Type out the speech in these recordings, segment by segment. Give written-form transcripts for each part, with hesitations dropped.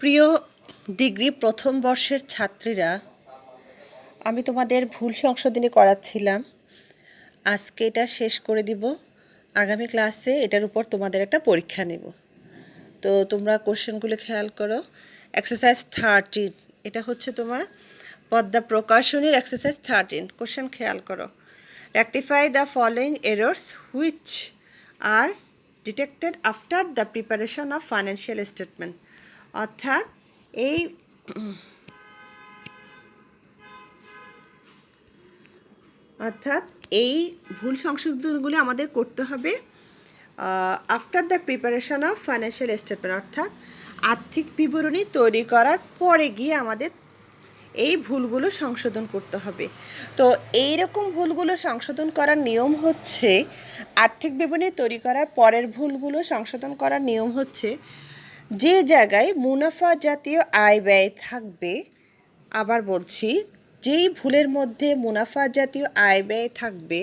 প্রিয় ডিগ্রি প্রথম বর্ষের ছাত্রীরা, আমি তোমাদের ভুল সংশোধনী করাচ্ছিলাম। আজকে এটা শেষ করে দিব। আগামী ক্লাসে এটার উপর তোমাদের একটা পরীক্ষা নেব। তো তোমরা কোশ্চেনগুলো খেয়াল করো। এক্সারসাইজ 13, এটা হচ্ছে তোমার পদ্মা প্রকাশনীর এক্সারসাইজ 13। কোশ্চেন খেয়াল করো। Rectify the following errors which are detected after the preparation of financial statement. অর্থাৎ এই ভুল সংশোধনগুলি আমাদের করতে হবে after the preparation of financial statement, অর্থাৎ আর্থিক বিবরণী তৈরি করার পরে গিয়ে আমাদের এই ভুলগুলো সংশোধন করতে হবে। তো এইরকম ভুলগুলো সংশোধন করার নিয়ম হচ্ছে, আর্থিক বিবরণী তৈরি করার পরের ভুলগুলো সংশোধন করার নিয়ম হচ্ছে, যে জায়গায় মুনাফা জাতীয় আয় ব্যয় থাকবে, আবার বলছি, যেই ভুলের মধ্যে মুনাফা জাতীয় আয় ব্যয় থাকবে,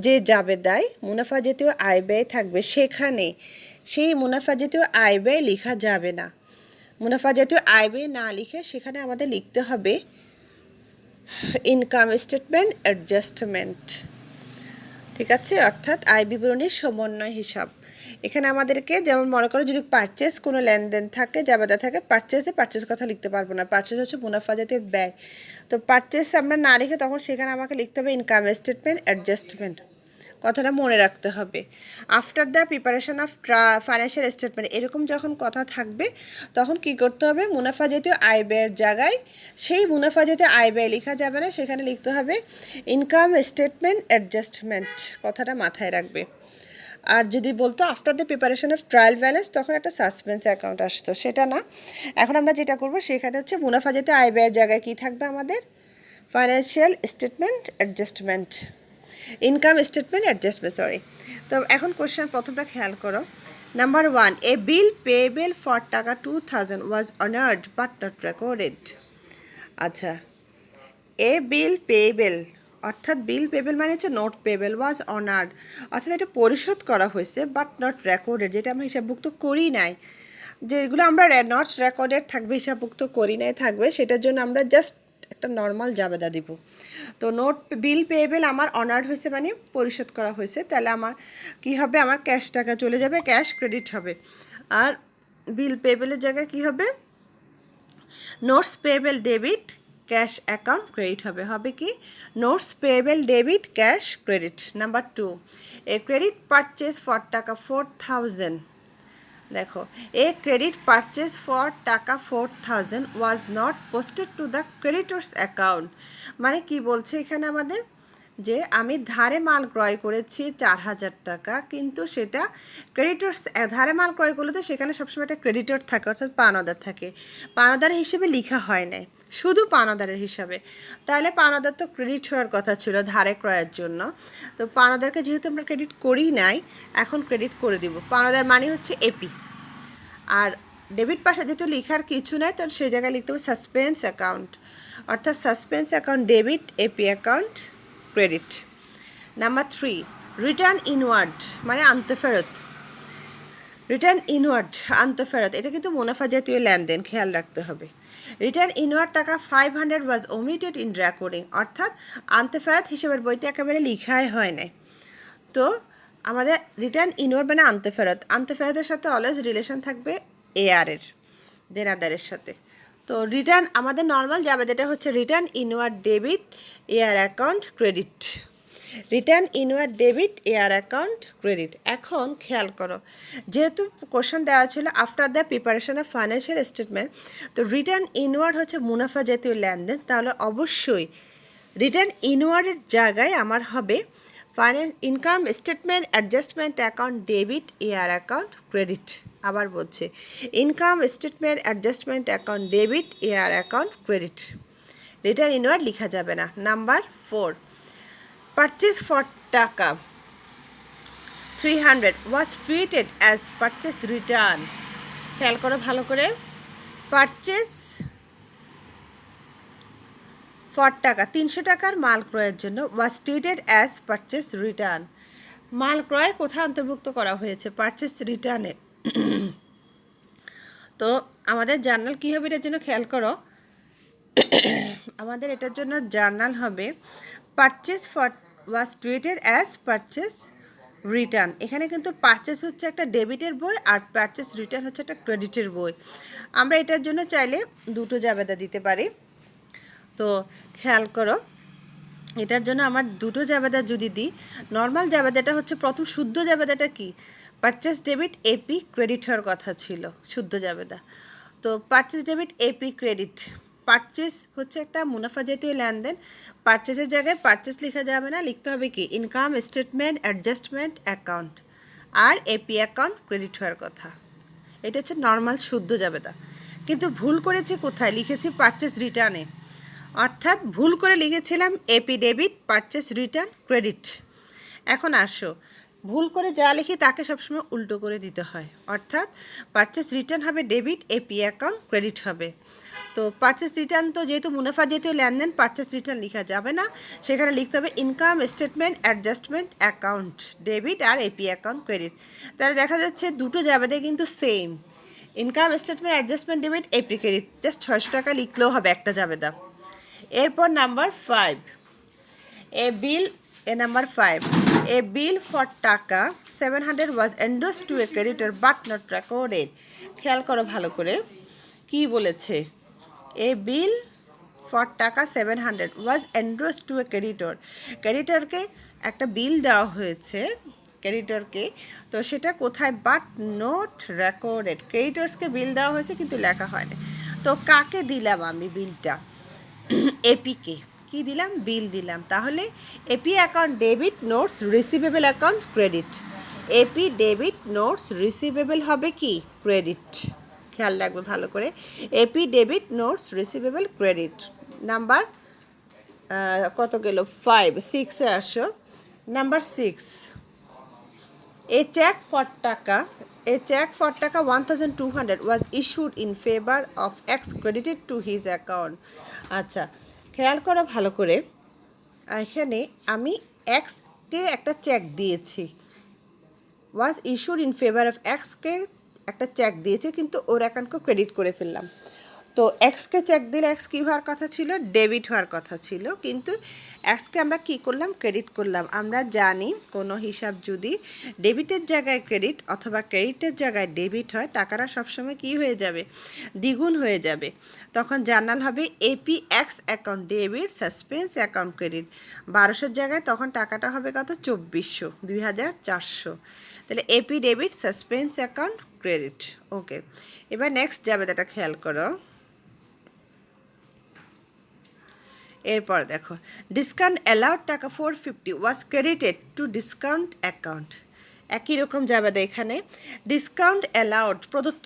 যে জাবেদায় মুনাফা জাতীয় আয় ব্যয় থাকবে, সেখানে সেই মুনাফা জাতীয় আয় ব্যয় লেখা যাবে না। মুনাফা জাতীয় আয় ব্যয় না লিখে সেখানে আমাদের লিখতে হবে ইনকাম স্টেটমেন্ট অ্যাডজাস্টমেন্ট। ঠিক আছে, অর্থাৎ আয় বিবরণীর সমন্বয় হিসাব। এখানে আমাদেরকে, যেমন মনে করো যদি পারচেস কোনো লেনদেন থাকে, জাবেদা থাকে, পারচেস কথা লিখতে পারবো না। পারচেস হচ্ছে মুনাফা জাতীয় ব্যয়। তো পারচেস আমরা না লিখে তখন সেখানে আমাকে লিখতে হবে ইনকাম স্টেটমেন্ট অ্যাডজাস্টমেন্ট। কথাটা মনে রাখতে হবে। After the preparation of financial statement, এরকম যখন কথা থাকবে তখন কি করতে হবে, মুনাফা জাতীয় আয় ব্যয়ের জায়গায় সেই মুনাফা জাতীয় আয় ব্যয় লেখা যাবে না, সেখানে লিখতে হবে ইনকাম স্টেটমেন্ট অ্যাডজাস্টমেন্ট। কথাটা মাথায় রাখবে। আর যদি বলতো after the preparation of trial balance, তখন একটা সাসপেন্স অ্যাকাউন্ট আসতো, সেটা না। এখন আমরা যেটা করব সেখানে হচ্ছে মুনাফা জাতীয় আয় ব্যয়ের জায়গায় কী থাকবে আমাদের, financial statement adjustment, income statement adjustment, sorry. তো এখন কোশ্চেন প্রথমটা খেয়াল করো। Number 1, A bill payable for টাকা 2000 ওয়াজ অনার্ড বাট নট রেকর্ডেড। আচ্ছা, এ বিল পেয়েবল, অর্থাৎ বিল পেবেল মানে হচ্ছে নোট পেবেল, ওয়াজ অনার্ড, অর্থাৎ এটা পরিশোধ করা হয়েছে, বাট নট রেকর্ডেড, যেটা আমরা হিসাবভুক্ত করি নাই। যেগুলো আমরা নট রেকর্ডেড থাকবে, হিসাবভুক্ত করি নাই থাকবে, সেটার জন্য আমরা জাস্ট একটা নর্মাল জাবেদা দিব। তো নোট বিল পেয়েবেল আমার অনার্ড হয়েছে মানে পরিশোধ করা হয়েছে, তাহলে আমার কি হবে, আমার ক্যাশ টাকা চলে যাবে, ক্যাশ ক্রেডিট হবে। আর বিল পেয়েবেলের জায়গায় কি হবে, notes payable debit cash account credit হবে। হবে কি, notes payable debit cash credit. Number 2, A credit purchase for টাকা 4000। দেখো, এ ক্রেডিট পারচেস ফর টাকা 4000 ওয়াজ not posted to the creditors account. মানে কি বলছে এখানে আমাদের, যে আমি ধারে মাল ক্রয় করেছি 4000 টাকা, কিন্তু সেটা ক্রেডিটর্স, ধারে মাল ক্রয় করলে তো সেখানে সবসময় একটা ক্রেডিটর থাকে, অর্থাৎ পাওনাদার থাকে, পাওনাদারের হিসেবে লেখা হয় নাই, শুধু পাওনাদারের হিসাবে। তাহলে পাওনাদার তো ক্রেডিট হওয়ার কথা ছিল ধারে ক্রয়ের জন্য। তো পাওনাদারকে যেহেতু আমরা ক্রেডিট করি নাই, এখন ক্রেডিট করে দিব। পাওনাদার মানে হচ্ছে এপি। আর ডেবিট পাশে যেহেতু লেখার কিছু নাই, তাহলে সেই জায়গায় লিখতে হবে সাসপেন্স অ্যাকাউন্ট, অর্থাৎ suspense account debit, AP account credit. Number 3, return inward মানে আন্তঃফেরত। রিটার্ন ইনওয়ার্ড আন্তঃফেরত, এটা কিন্তু মুনাফা জাতীয় লেনদেন, খেয়াল রাখতে হবে। রিটার্ন ইনওয়ার্ড টাকা 500 ওয়াজ ওমিটেড ইন রেকর্ডিং, অর্থাৎ আন্তঃফেরত হিসেবের বইতে একেবারে লিখাই হয় নাই। তো আমাদের রিটার্ন ইনওয়ার্ড মানে আন্তঃফেরত, আন্তঃফেরতের সাথে অলওয়েজ রিলেশন থাকবে এআরের, দেনাদারের সাথে। তো রিটার্ন আমাদের নর্মাল যাবে, যেটা হচ্ছে return inward debit AR account credit, return inward debit AR account credit. এখন খেয়াল করো, যেহেতু কোশ্চেন দেওয়া ছিল after the preparation of financial statement, তো রিটার্ন ইনওয়ার্ড হচ্ছে মুনাফা জাতীয় লেনদেন, তাহলে অবশ্যই রিটার্ন ইনওয়ার্ডের জায়গায় আমার হবে income statement adjustment account debit AR account credit. আবার বলছে income statement adjustment account debit AR account credit, return inward লেখা যাবে না। নাম্বার 4, পারচেস ফর টাকা 300 ওয়াজ ট্রিটেড অ্যাজ পারচেস রিটার্ন। খেয়াল করো ভালো করে, পারচেস ফর টাকা 300 টাকার মাল ক্রয়ের জন্য ওয়াজ ট্রিটেড অ্যাজ পারচেস রিটার্ন। মাল ক্রয় কোথায় অন্তর্ভুক্ত করা হয়েছে, পারচেস রিটার্নে। তো আমাদের জার্নাল কী হবে এটার জন্য খেয়াল করো। আমাদের এটার জন্য জার্নাল হবে purchase for was treated as purchase return. এখানে কিন্তু পারচেস হচ্ছে একটা ডেবিটের বই আর পারচেস রিটার্ন হচ্ছে একটা ক্রেডিটের বই। আমরা এটার জন্য চাইলে দুটো জাবেদা দিতে পারি। তো খেয়াল করো, এটার জন্য আমার দুটো জাবেদা যদি দিই, নর্মাল জাবেদাটা হচ্ছে প্রথম শুদ্ধ জাবেদাটা কি, পারচেস ডেবিট এপি ক্রেডিট হওয়ার কথা ছিল শুদ্ধ জাবেদা। তো purchase debit AP credit, purchase হচ্ছে একটা মুনাফা জাতীয় লেনদেন। পারচেসের জায়গায় পারচেস লেখা যাবে না, লিখতে হবে কি ইনকাম স্টেটমেন্ট অ্যাডজাস্টমেন্ট অ্যাকাউন্ট, আর এপি অ্যাকাউন্ট ক্রেডিট হওয়ার কথা। এটা হচ্ছে নর্মাল শুদ্ধ জাবেদা। কিন্তু ভুল করেছি কোথায়, লিখেছি পারচেস রিটার্নে, অর্থাৎ ভুল করে লিখেছিলাম AP debit purchase return credit. এখন আসো, ভুল করে যা লিখি তাকে সবসময় উল্টো করে দিতে হয়, অর্থাৎ পারচেস রিটার্ন হবে ডেবিট, এপি অ্যাকাউন্ট ক্রেডিট হবে। তো পারচেস রিটার্ন তো যেহেতু মুনাফা জাতীয় লেনদেন, পারচেস রিটার্ন লেখা যাবে না, সেখানে লিখতে হবে income statement adjustment account debit আর এপি অ্যাকাউন্ট ক্রেডিট। তাহলে দেখা যাচ্ছে দুটো জাবেদা কিন্তু same, income statement adjustment debit AP credit, just 600 টাকা লিখলেও হবে একটা জাবেদা। এরপর number 5, number 5, a bill for taka 700 was endorsed to a creditor but not recorded. খেয়াল করো ভালো করে কি বলেছে, এ bill for taka 700 was endorsed to a creditor. ক্রেডিটরকে একটা বিল দেওয়া হয়েছে ক্রেডিটরকে, তো সেটা কোথায়, বাট নট রেকর্ডেড। ক্রেডিটরসকে বিল দেওয়া হয়েছে কিন্তু লেখা হয়নি। তো কাকে দিলাম আমি বিলটা, এপিকে কি দিলাম, বিল দিলাম। তাহলে AP account debit, notes receivable account credit. AP debit, notes receivable হবে কি ক্রেডিট, খেয়াল রাখবে ভালো করে। AP debit, notes receivable credit. Number কত গেল, 5, 6-এ আসো। নাম্বার 6, এ চেক ফর টাকা, a check for টাকা 1200 was issued in favor of X credited to his account. আচ্ছা, খেয়াল করো ভালো করে, এখানে আমি এক্সকে একটা চেক দিয়েছি, was issued in favor of এক্সকে একটা চেক দিয়েছি, কিন্তু ওর অ্যাকাউন্টকে ক্রেডিট করে ফেললাম। তো এক্সকে চেক দিলে এক্স কী হওয়ার কথা ছিল, ডেবিট হওয়ার কথা ছিল, কিন্তু এক্সকে আমরা কি করলাম, ক্রেডিট করলাম। আমরা জানি কোনো হিসাব যদি ডেবিটের জায়গায় ক্রেডিট অথবা ক্রেডিটের জায়গায় ডেবিট হয়, টাকাটা সবসময় কি হয়ে যাবে, দ্বিগুণ হয়ে যাবে। তখন জার্নাল হবে AP X account debit suspense account credit. 1200-এর জায়গায় তখন টাকাটা হবে কত, 2400, 2400। তাহলে AP debit suspense account credit. Okay, এবার নেক্সট জাবেদাটা খেয়াল করো। এরপর দেখো, ডিসকাউন্ট অ্যালাউড টাকা 450 ওয়াজ ক্রেডিটেড টু ডিসকাউন্ট অ্যাকাউন্ট। একই রকম জাবেদা এখানে, ডিসকাউন্ট অ্যালাউড প্রদত্ত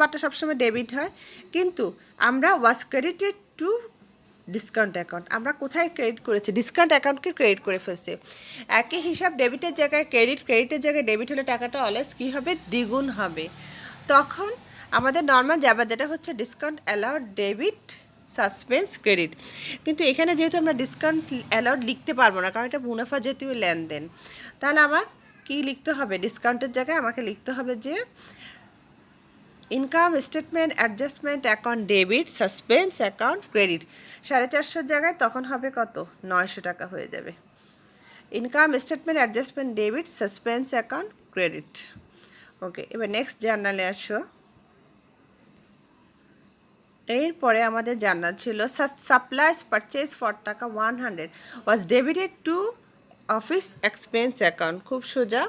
বাট্টা সবসময় ডেবিট হয়, কিন্তু আমরা ওয়াজ ক্রেডিটেড টু ডিসকাউন্ট অ্যাকাউন্ট, আমরা কোথায় ক্রেডিট করেছি, ডিসকাউন্ট অ্যাকাউন্টকে ক্রেডিট করে ফেলছে। একই হিসাব ডেবিটের জায়গায় ক্রেডিট, ক্রেডিটের জায়গায় ডেবিট হলে টাকাটা অলওয়েজ কী হবে, দ্বিগুণ হবে। তখন আমাদের নর্মাল জাবেদাটা হচ্ছে discount allowed debit suspense credit. কিন্তু এখানে যেহেতু আমরা ডিসকাউন্ট অ্যালাউড লিখতে পারবো না, কারণ এটা মুনাফা জাতীয় লেনদেন, তাহলে আমার কি লিখতে হবে, ডিসকাউন্টের জায়গায় আমাকে লিখতে হবে যে income statement adjustment account debit suspense account credit. 450-এর জায়গায় তখন হবে কত, 900 টাকা হয়ে যাবে। Income statement adjustment debit suspense account credit. Okay, এবার নেক্সট জার্নালে আসো। এরপরে আমাদের জার্নাল ছিল supplies purchase for taka 100 was debited to office expense account. খুব সোজা,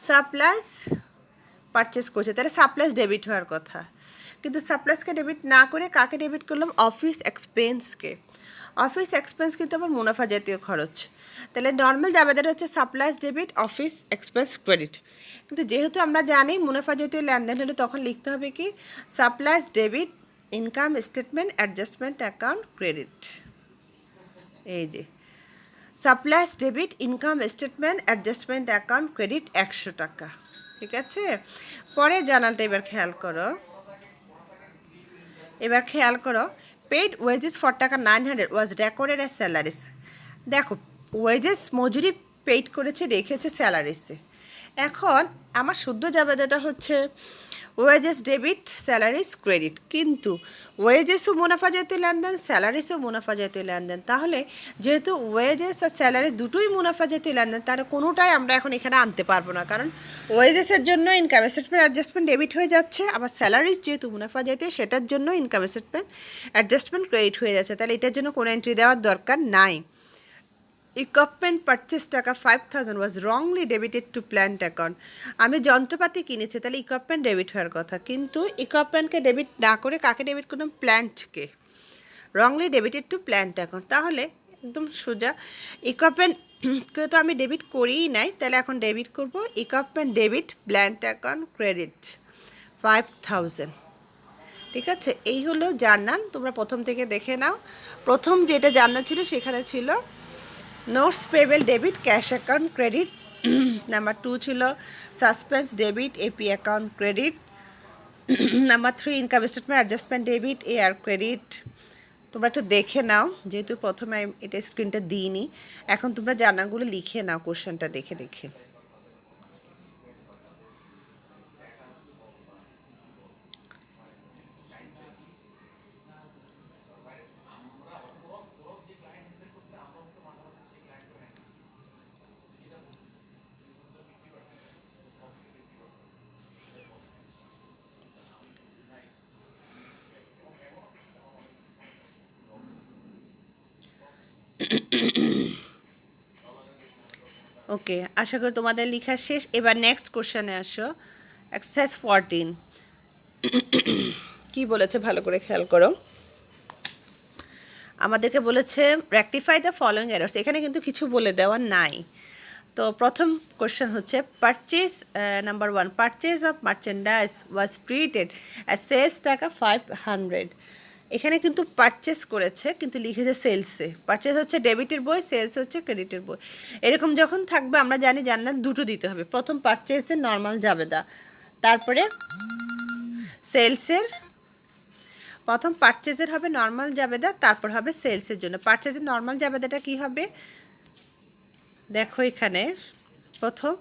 সাপ্লাইজ পারচেস করছে, তাহলে সাপ্লাইজ ডেবিট হওয়ার কথা, কিন্তু সাপ্লাইজকে ডেবিট না করে কাকে ডেবিট করলাম, অফিস এক্সপেন্সকে। অফিস এক্সপেন্স কিন্তু আবার মুনাফা জাতীয় খরচ, তাহলে নর্মাল জাবেদাটা হচ্ছে supplies debit office expense credit. কিন্তু যেহেতু আমরা জানি মুনাফা জাতীয় লেনদেন হলে তখন লিখতে হবে কি, supplies debit income statement adjustment account credit. এই যে supplies debit income statement adjustment account credit 100 টাকা, ঠিক আছে। পরে জার্নালটা এবার খেয়াল করো, পেড ওয়েজেস ফর টাকা 900 ওয়াজ রেকর্ডেড অ্যাজ স্যালারিস। দেখো, ওয়েজেস মজুরি পেইড করেছে, রেখেছে স্যালারিসে। এখন আমার শুদ্ধ জাবেদাটা হচ্ছে ওয়েজেস ডেবিট, স্যালারিজ ক্রেডিট। কিন্তু ওয়েজেসও মুনাফা জাতীয় লেনদেন, স্যালারিসও মুনাফা জাতীয় লেনদেন। তাহলে যেহেতু ওয়েজেস আর স্যালারি দুটোই মুনাফা জাতীয় লেনদেন, তাহলে কোনোটাই আমরা এখন এখানে আনতে পারবো না, কারণ ওয়েজেসের জন্য ইনকাম স্টেটমেন্ট অ্যাডজাস্টমেন্ট ডেবিট হয়ে যাচ্ছে, আবার স্যালারিজ যেহেতু মুনাফা জাতীয় সেটার জন্য ইনকাম স্টেটমেন্ট অ্যাডজাস্টমেন্ট ক্রেডিট হয়ে যাচ্ছে। তাহলে এটার জন্য কোনো এন্ট্রি দেওয়ার দরকার নাই। Equipment purchase taka 5000 was wrongly debited to plant account. আমি যন্ত্রপাতি কিনেছি, তাহলে ইকুইপমেন্ট ডেবিট হওয়ার কথা, কিন্তু ইকুইপমেন্টকে ডেবিট না করে কাকে ডেবিট করলাম? প্ল্যান্টকে। Wrongly debited to plant account. তাহলে একদম সোজা, ইকুইপমেন্টকে তো আমি ডেবিট করিই নাই, তাহলে এখন ডেবিট করব equipment debit plant account credit 5000। ঠিক আছে, এই হলো জার্নাল। তোমরা প্রথম থেকে দেখে নাও। প্রথম যেটা জার্নাল ছিল সেখানে ছিল notes payable debit cash account credit, number 2 ছিল suspense debit AP account credit, number 3 income statement adjustment debit AR credit. তোমরা একটু দেখে নাও, যেহেতু প্রথমে এটা স্ক্রিনটা দিইনি। এখন তোমরা জার্নালগুলো লিখে নাও কোশ্চেনটা দেখে দেখে। ওকে, আশা করি তোমাদের লেখা শেষ। এবার নেক্সট কোশ্চেনে আসো। এক্সারসাইজ 14 কি বলেছে ভালো করে খেয়াল করো। আমাদেরকে বলেছে রেকটিফাই দ্য ফলোয়িং এরার্স। এখানে কিন্তু কিছু বলে দেওয়া নাই। তো প্রথম কোশ্চেন হচ্ছে purchase, number 1, purchase of merchandise was treated as sales টাকা 500। এখানে কিন্তু পারচেস করেছে, কিন্তু লিখেছে সেলসে। পারচেস হচ্ছে ডেবিটের বই, সেলস হচ্ছে ক্রেডিটের বই। এরকম যখন থাকবে আমরা জানি জান্নাত দুটো দিতে হবে। প্রথম পারচেসের নর্মাল জাবেদা, তারপরে সেলসের, প্রথম পারচেজের হবে নর্মাল জাবেদা, তারপর হবে সেলসের জন্য। পারচেজের নর্মাল জাবেদাটা কি হবে? দেখো এখানে প্রথম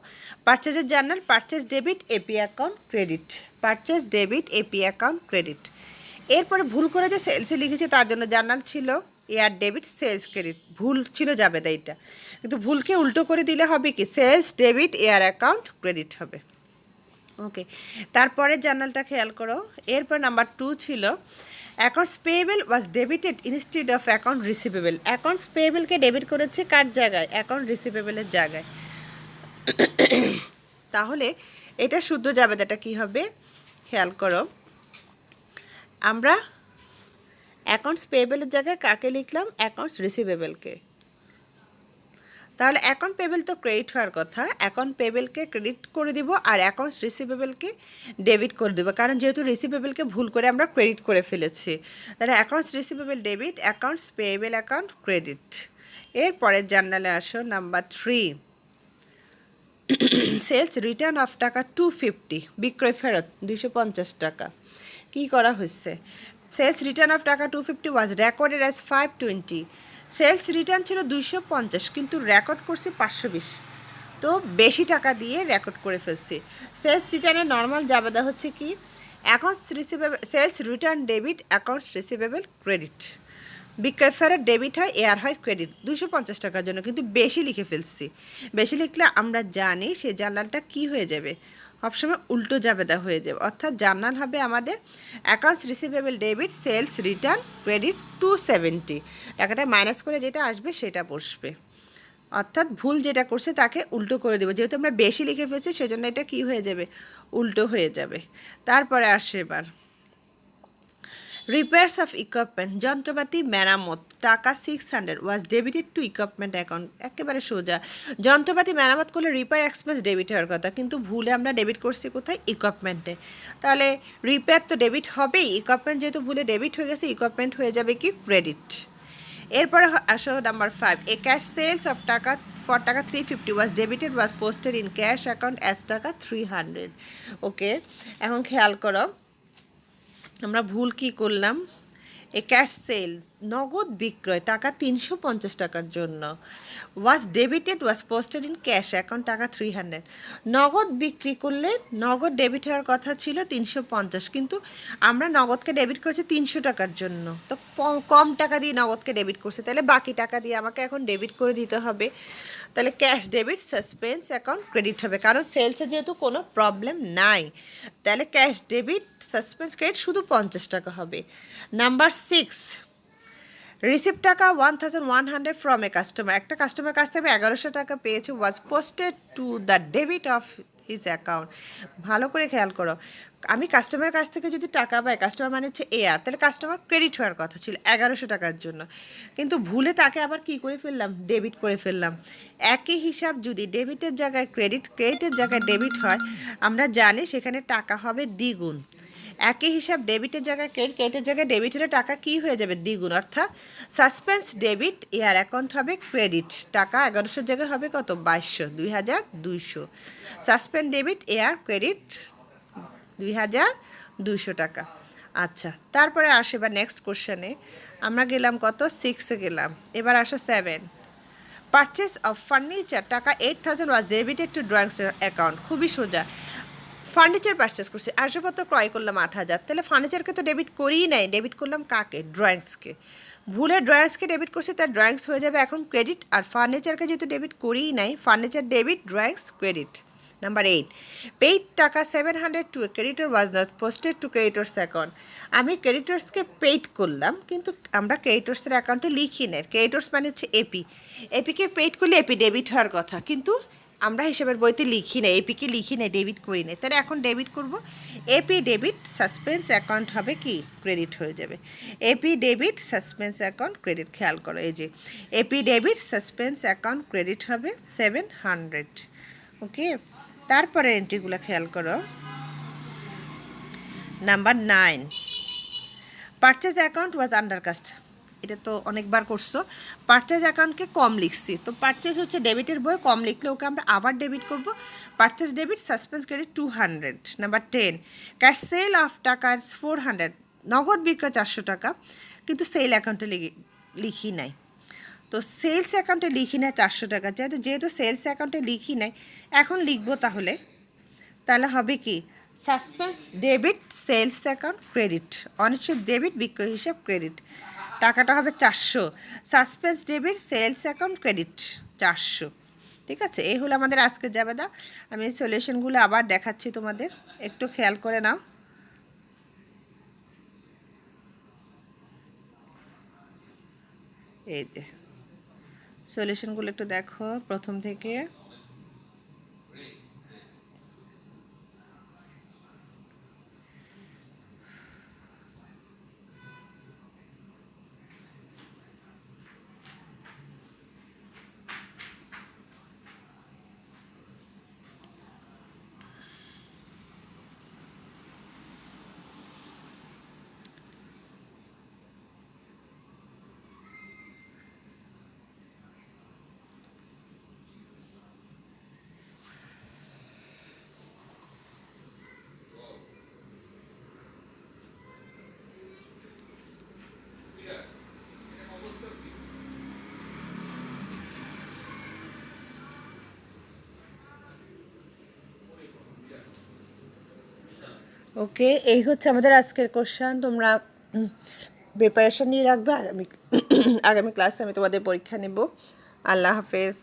পারচেজের journal, purchase debit AP account credit, purchase debit AP account credit. এরপরে ভুল করে যে সেলসে লিখেছে তার জন্য জার্নাল ছিল এয়ার ডেবিট সেলস ক্রেডিট, ভুল ছিল জাবেদা এটা, কিন্তু ভুলকে উল্টো করে দিলে হবে কি sales debit AR account credit হবে। ওকে, তারপরে জার্নালটা খেয়াল করো। এরপর নাম্বার 2 ছিল accounts payable was debited instead of account receivable. Accounts পেয়েবলকে ডেবিট করেছে কার জায়গায়? অ্যাকাউন্ট রিসিভেবলের জায়গায়। তাহলে এটা শুদ্ধ জাবেদাটা কি হবে খেয়াল করো। আমরা অ্যাকাউন্টস পেয়েবলের জায়গায় কাকে লিখলাম? অ্যাকাউন্টস রিসিভেবলকে। তাহলে অ্যাকাউন্ট পেবেল তো ক্রেডিট হওয়ার কথা, অ্যাকাউন্ট পেবেলকে ক্রেডিট করে দিব আর অ্যাকাউন্টস রিসিভেবলকে ডেবিট করে দেবো, কারণ যেহেতু রিসিভেবলকে ভুল করে আমরা ক্রেডিট করে ফেলেছি। তাহলে accounts receivable debit, accounts payable account credit. এরপরের জার্নালে আসো নাম্বার 3, সেলস রিটার্ন অফ টাকা 250, বিক্রয় ফেরত 250 টাকা। কী করা হয়েছে? সেলস রিটার্ন অফ টাকা 250 was recorded as 520। Sales return ছিল 250, কিন্তু রেকর্ড করছি 520, তো বেশি টাকা দিয়ে রেকর্ড করে ফেলছি। সেলস রিটার্নের নর্মাল জাবেদা হচ্ছে কি? Accounts receivable, sales return debit, accounts receivable credit. বিক্রয় ফেরত ডেবিট হয়, এয়ার হয় ক্রেডিট। 250 টাকার জন্য কিন্তু বেশি লিখে ফেলছি। বেশি লিখলে আমরা জানি সেই জার্নালটা কি হয়ে যাবে, সবসময় উল্টো জাবেদা হয়ে যাবে। অর্থাৎ জার্নাল হবে আমাদের accounts receivable debit sales return credit 270, টাকাটা মাইনাস করে যেটা আসবে সেটা বসবে। অর্থাৎ ভুল যেটা করছে তাকে উল্টো করে দেবো, যেহেতু আমরা বেশি লিখে ফেলছি সেজন্য এটা কি হয়ে যাবে? উল্টো হয়ে যাবে। তারপরে আসে এবার রিপেয়ার্স অফ ইকুইপমেন্ট, যন্ত্রপাতি মেরামত, টাকা 600 ওয়াজ ডেবিটেড টু ইকুইপমেন্ট অ্যাকাউন্ট। একেবারে সোজা, যন্ত্রপাতি মেরামত করলে রিপেয়ার এক্সপেন্স ডেবিট হওয়ার কথা, কিন্তু ভুলে আমরা ডেবিট করছি কোথায়? ইকুইপমেন্টে। তাহলে রিপেয়ার তো ডেবিট হবেই, ইকুইপমেন্ট যেহেতু ভুলে ডেবিট হয়ে গেছে, ইকুইপমেন্ট হয়ে যাবে কি? ক্রেডিট। এরপরে আসো number 5, a cash sales of taka for taka 350 was debited was posted in cash account as taka 300। ওকে, এখন খেয়াল করো আমরা ভুল কি করলাম। এ ক্যাশ সেল নগদ বিক্রয় টাকা 350 টাকার জন্য, was debited was posted in cash account taka 300। নগদ বিক্রি করলে নগদ ডেবিট হওয়ার কথা ছিল 350, কিন্তু আমরা নগদকে ডেবিট করছি 300 টাকার জন্য, তো কম টাকা দিয়ে নগদকে ডেবিট করছে, তাহলে বাকি টাকা দিয়ে আমাকে এখন ডেবিট করে দিতে হবে। তাহলে cash debit suspense account credit হবে, কারণ সেলসে যেহেতু কোনো প্রবলেম নাই, তাহলে ক্যাশ ডেবিট সাসপেন্স ক্রেডিট শুধু 50 টাকা হবে। Number 6, receive taka 1100 from a customer, একটা কাস্টমার কাছ থেকে 1100 টাকা পেয়েছে, was posted to the debit of his account. ভালো করে খেয়াল করো, আমি কাস্টমারের কাছ থেকে যদি টাকা পাই, কাস্টমার মানে হচ্ছে এআর, তাহলে কাস্টমার ক্রেডিট হওয়ার কথা ছিল 1100 টাকার জন্য, কিন্তু ভুলে তাকে আবার কি করে ফেললাম, ডেবিট করে ফেললাম। একই হিসাব যদি ডেবিটের জায়গায় ক্রেডিট, ক্রেডিটের জায়গায় ডেবিট হয়, আমরা জানি সেখানে টাকা হবে দ্বিগুণ। একই হিসাব ডেবিটের জায়গায় ক্রেডিট, ক্রেডিটের জায়গায় ডেবিট হলে টাকা কি হয়ে যাবে, দ্বিগুণ, অর্থাৎ সাসপেন্স ডেবিট এয়ার অ্যাকাউন্ট হবে ক্রেডিট, টাকা 1100 জায়গায় হবে কত, 2200, 2200। সাসপেন্ড ডেবিট এয়ার ক্রেডিট 2200 টাকা। আচ্ছা, তারপরে আসে এবার নেক্সট কোশ্চেনে, আমরা গেলাম কত, 6-এ গেলাম, এবার আসো 7, পারচেস অফ ফার্নিচার টাকা 8000 ওয়াজ ডেবিটেড টু ড্রয়িংস অ্যাকাউন্ট। খুবই সোজা, ফার্নিচার পারচেস করছি, আসবাবপত্র ক্রয় করলাম 8000, তাহলে ফার্নিচারকে তো ডেবিট করিই নাই, ডেবিট করলাম কাকে, ড্রয়িংসকে। ভুলে ড্রয়িংসকে ডেবিট করছি, তার ড্রয়িংস হয়ে যাবে এখন ক্রেডিট, আর ফার্নিচারকে যেহেতু ডেবিট করিই নাই, furniture debit, drawings credit. Number 8, paid টাকা 700 to a creditor was not posted to creditors account. আমি ক্রেডিটর্সকে পেইড করলাম, কিন্তু আমরা ক্রেডিটর্সের অ্যাকাউন্টে লিখি না, ক্রেডিটর্স মানে হচ্ছে এপি, এপিকে পেইড করলে এপি ডেবিট হওয়ার কথা, কিন্তু আমরা হিসাবের বইতে লিখি না, এপিকে লিখি না, ডেবিট করি না, তাহলে এখন ডেবিট করব, এপি ডেবিট সাসপেন্স অ্যাকাউন্ট হবে কি, ক্রেডিট হয়ে যাবে। AP debit suspense account credit, খেয়াল করো এই যে AP debit suspense account credit হবে 700। ওকে, তারপরে এন্ট্রিগুলো খেয়াল করো। Number 9, purchase account was undercast, এটা তো অনেকবার করছো, পারচেজ অ্যাকাউন্টকে কম লিখছি, তো পারচেজ হচ্ছে ডেবিটের বই, কম লিখলে ওকে আমরা আবার ডেবিট করব, purchase debit suspense credit 200। Number 10, cash sell of টাকা 400, নগদ বিক্রয় 400 টাকা, কিন্তু সেল অ্যাকাউন্টে লিখি নাই, তো সেলস অ্যাকাউন্টে লিখি না 400 টাকা, যেহেতু সেলস অ্যাকাউন্টে লিখি নাই, এখন লিখবো, তাহলে হবে কি, suspense debit sales account credit, অনিশ্চিত ডেবিট বিক্রয় হিসাব ক্রেডিট, টাকাটা হবে 400, suspense debit sales account credit 400। ঠিক আছে, এই হলো আমাদের আজকের জাবেদা। আমি সলিউশনগুলো আবার দেখাচ্ছি তোমাদের, একটু খেয়াল করে নাও। এই যে সলিউশনগুলো একটু দেখো প্রথম থেকে। ওকে, এই হচ্ছে আমাদের আজকের কোশ্চেন, তোমরা প্রিপারেশন নিয়ে রাখবে, আগামী ক্লাসে আমি তোমাদের পরীক্ষা নেব। আল্লাহ হাফেজ।